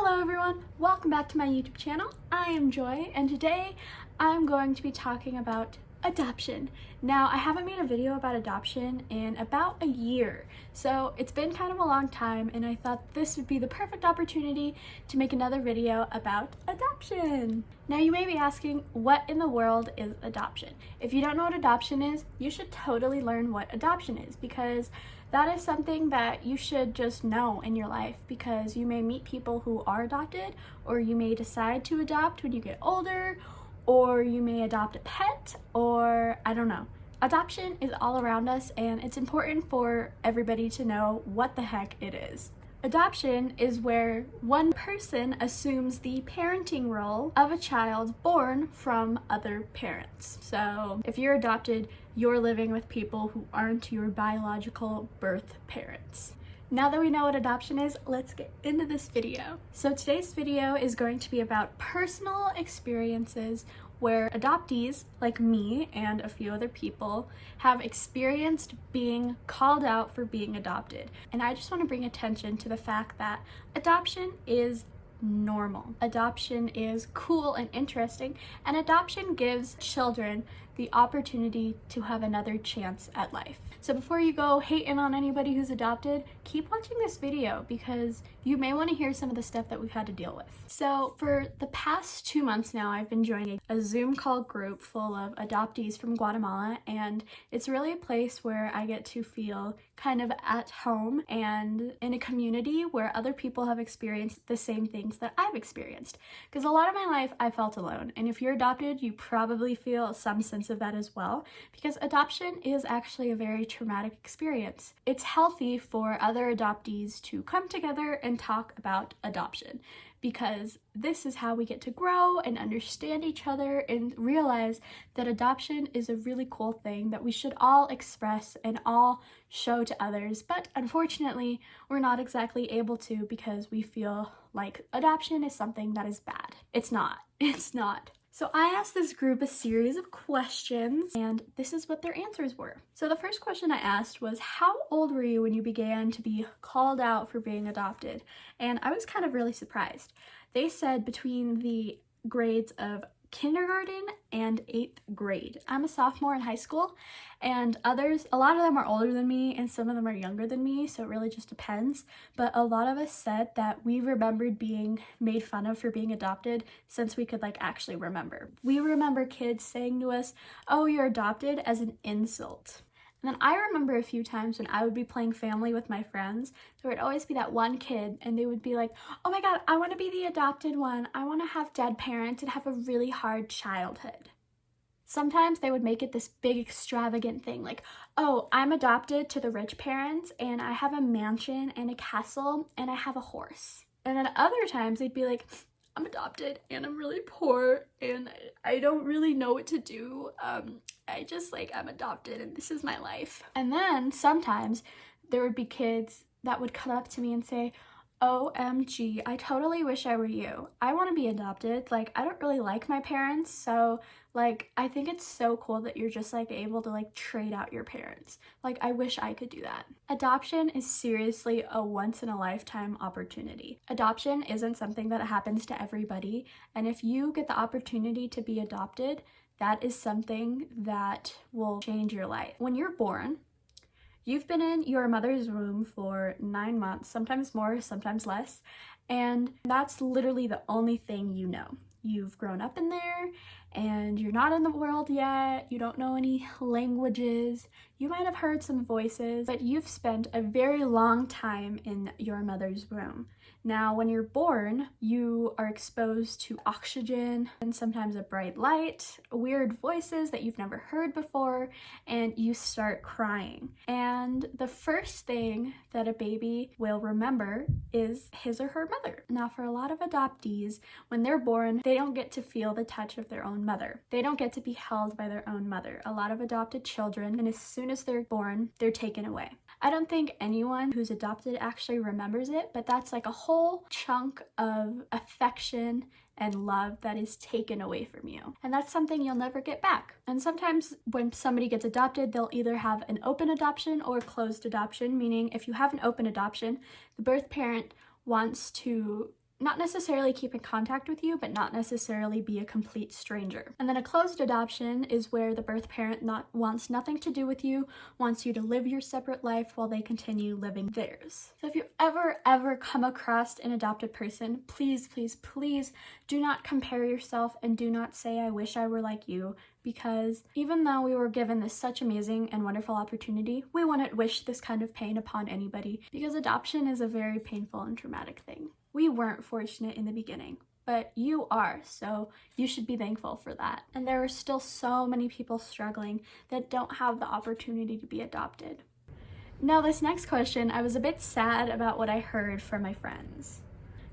Hello everyone, welcome back to my YouTube channel. I am Joy, and today I'm going to be talking about adoption. Now, I haven't made a video about adoption in about a year, so it's been kind of a long time, and I thought this would be the perfect opportunity to make another video about adoption. Now, you may be asking, what in the world is adoption? If you don't know what adoption is, you should totally learn what adoption is, because that is something that you should just know in your life, because you may meet people who are adopted, or you may decide to adopt when you get older, or you may adopt a pet, or I don't know. Adoption is all around us, and it's important for everybody to know what the heck it is. Adoption is where one person assumes the parenting role of a child born from other parents. So if you're adopted, you're living with people who aren't your biological birth parents. Now that we know what adoption is, let's get into this video. So today's video is going to be about personal experiences where adoptees, like me and a few other people, have experienced being called out for being adopted. And I just want to bring attention to the fact that adoption is normal. Adoption is cool and interesting, and adoption gives children the opportunity to have another chance at life. So before you go hating on anybody who's adopted, keep watching this video because you may want to hear some of the stuff that we've had to deal with. So for the past 2 months now, I've been joining a Zoom call group full of adoptees from Guatemala, and it's really a place where I get to feel kind of at home and in a community where other people have experienced the same things that I've experienced. Because a lot of my life I felt alone, and if you're adopted, you probably feel some sense of that as well, because adoption is actually a very traumatic experience. It's healthy for other adoptees to come together and talk about adoption, because this is how we get to grow and understand each other and realize that adoption is a really cool thing that we should all express and all show to others. But unfortunately, we're not exactly able to, because we feel like adoption is something that is bad. It's not. It's not. So I asked this group a series of questions, and this is what their answers were. So the first question I asked was, how old were you when you began to be called out for being adopted? And I was kind of really surprised. They said between the grades of kindergarten and 8th grade. I'm a sophomore in high school, and a lot of them are older than me and some of them are younger than me, so it really just depends. But a lot of us said that we remembered being made fun of for being adopted since we could actually remember. We remember kids saying to us, "Oh, you're adopted," as an insult. And then I remember a few times when I would be playing family with my friends, there would always be that one kid, and they would be like, "Oh my god, I want to be the adopted one. I want to have dead parents and have a really hard childhood." Sometimes they would make it this big extravagant thing, like, "Oh, I'm adopted to the rich parents, and I have a mansion and a castle, and I have a horse." And then other times they'd be like, "I'm adopted and I'm really poor and I don't really know what to do. I'm adopted and this is my life." And then sometimes there would be kids that would come up to me and say, "OMG, I totally wish I were you. I want to be adopted. I don't really like my parents, so I think it's so cool that you're just able to trade out your parents. I wish I could do that." Adoption is seriously a once in a lifetime opportunity. Adoption isn't something that happens to everybody, and if you get the opportunity to be adopted, that is something that will change your life. When you're born, you've been in your mother's womb for 9 months, sometimes more, sometimes less, and that's literally the only thing you know. You've grown up in there, and you're not in the world yet. You don't know any languages. You might have heard some voices, but you've spent a very long time in your mother's womb. Now, when you're born, you are exposed to oxygen and sometimes a bright light, weird voices that you've never heard before, and you start crying. And the first thing that a baby will remember is his or her mother. Now, for a lot of adoptees, when they're born, they don't get to feel the touch of their own mother. They don't get to be held by their own mother. A lot of adopted children, and as soon as they're born, they're taken away. I don't think anyone who's adopted actually remembers it, but that's a whole chunk of affection and love that is taken away from you. And that's something you'll never get back. And sometimes when somebody gets adopted, they'll either have an open adoption or closed adoption, meaning if you have an open adoption, the birth parent wants to not necessarily keep in contact with you, but not necessarily be a complete stranger. And then a closed adoption is where the birth parent wants nothing to do with you, wants you to live your separate life while they continue living theirs. So if you ever come across an adopted person, please, please, please do not compare yourself and do not say, I wish I were like you, because even though we were given this such amazing and wonderful opportunity, we wouldn't wish this kind of pain upon anybody, because adoption is a very painful and traumatic thing. We weren't fortunate in the beginning, but you are, so you should be thankful for that. And there are still so many people struggling that don't have the opportunity to be adopted. Now, this next question, I was a bit sad about what I heard from my friends.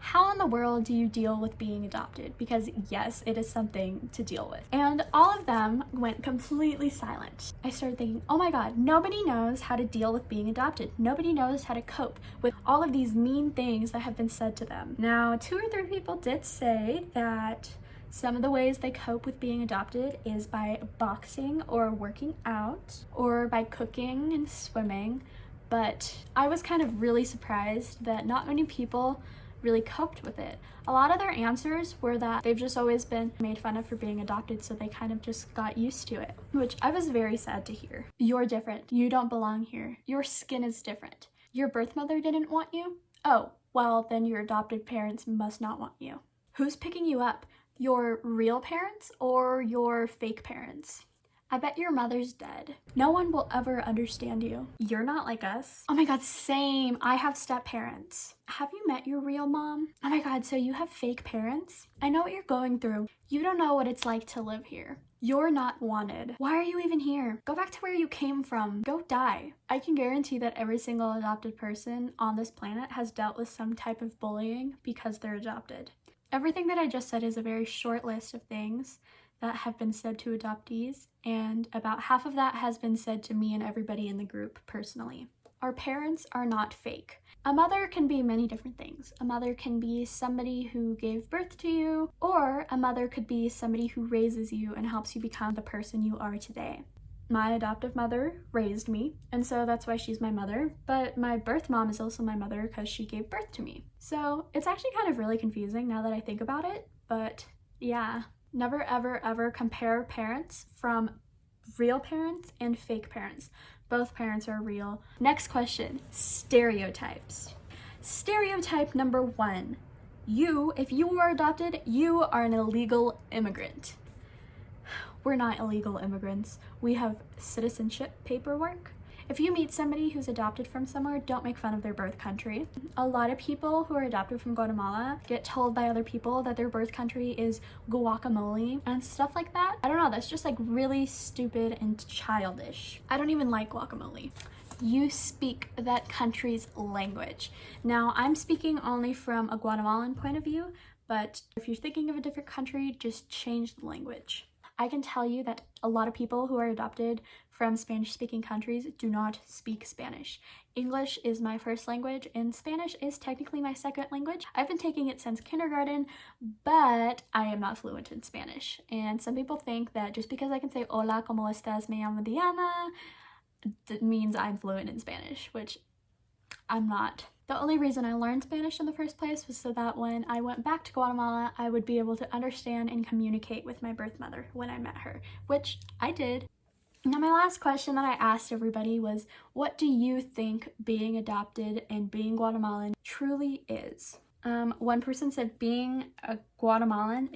How in the world do you deal with being adopted? Because yes, it is something to deal with. And all of them went completely silent. I started thinking, oh my God, nobody knows how to deal with being adopted. Nobody knows how to cope with all of these mean things that have been said to them. Now, 2 or 3 people did say that some of the ways they cope with being adopted is by boxing or working out or by cooking and swimming. But I was kind of really surprised that not many people really coped with it. A lot of their answers were that they've just always been made fun of for being adopted, so they kind of just got used to it, which I was very sad to hear. You're different. You don't belong here. Your skin is different. Your birth mother didn't want you? Oh, well, then your adopted parents must not want you. Who's picking you up? Your real parents or your fake parents? I bet your mother's dead. No one will ever understand you. You're not like us. Oh my God, same. I have step parents. Have you met your real mom? Oh my God, so you have fake parents? I know what you're going through. You don't know what it's like to live here. You're not wanted. Why are you even here? Go back to where you came from. Go die. I can guarantee that every single adopted person on this planet has dealt with some type of bullying because they're adopted. Everything that I just said is a very short list of things that have been said to adoptees, and about half of that has been said to me and everybody in the group personally. Our parents are not fake. A mother can be many different things. A mother can be somebody who gave birth to you, or a mother could be somebody who raises you and helps you become the person you are today. My adoptive mother raised me, and so that's why she's my mother, but my birth mom is also my mother because she gave birth to me. So it's actually kind of really confusing now that I think about it, but yeah. Never ever compare parents from real parents and fake parents. Both parents are real. Next question, stereotypes. Stereotype number 1. If you were adopted, you are an illegal immigrant. We're not illegal immigrants. We have citizenship paperwork. If you meet somebody who's adopted from somewhere, don't make fun of their birth country. A lot of people who are adopted from Guatemala get told by other people that their birth country is guacamole and stuff like that. I don't know, that's just like really stupid and childish. I don't even like guacamole. You speak that country's language. Now, I'm speaking only from a Guatemalan point of view, but if you're thinking of a different country, just change the language. I can tell you that a lot of people who are adopted from Spanish-speaking countries do not speak Spanish. English is my first language, and Spanish is technically my second language. I've been taking it since kindergarten, but I am not fluent in Spanish. And some people think that just because I can say hola, ¿cómo estás? Me llamo Diana, that means I'm fluent in Spanish, which I'm not. The only reason I learned Spanish in the first place was so that when I went back to Guatemala, I would be able to understand and communicate with my birth mother when I met her, which I did. Now, my last question that I asked everybody was, what do you think being adopted and being Guatemalan truly is? One person said being a Guatemalan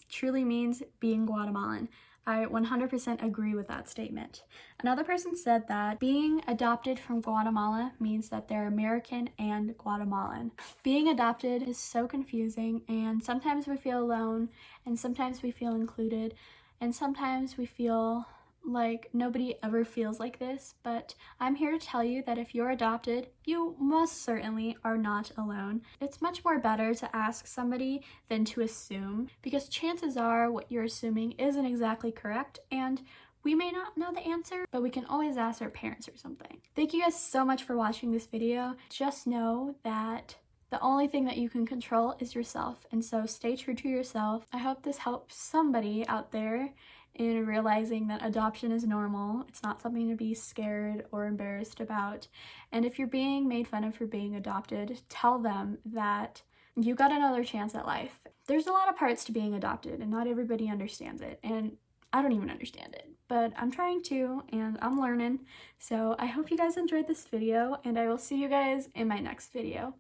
truly means being Guatemalan. I 100% agree with that statement. Another person said that being adopted from Guatemala means that they're American and Guatemalan. Being adopted is so confusing, and sometimes we feel alone, and sometimes we feel included, and sometimes we feel like nobody ever feels like this, but I'm here to tell you that if you're adopted, you most certainly are not alone. It's much more better to ask somebody than to assume, because chances are what you're assuming isn't exactly correct, and we may not know the answer, but we can always ask our parents or something. Thank you guys so much for watching this video. Just know that the only thing that you can control is yourself, and so stay true to yourself. I hope this helps somebody out there in realizing that adoption is normal. It's not something to be scared or embarrassed about. And if you're being made fun of for being adopted, tell them that you got another chance at life. There's a lot of parts to being adopted, and not everybody understands it, and I don't even understand it, but I'm trying to, and I'm learning. So I hope you guys enjoyed this video, and I will see you guys in my next video.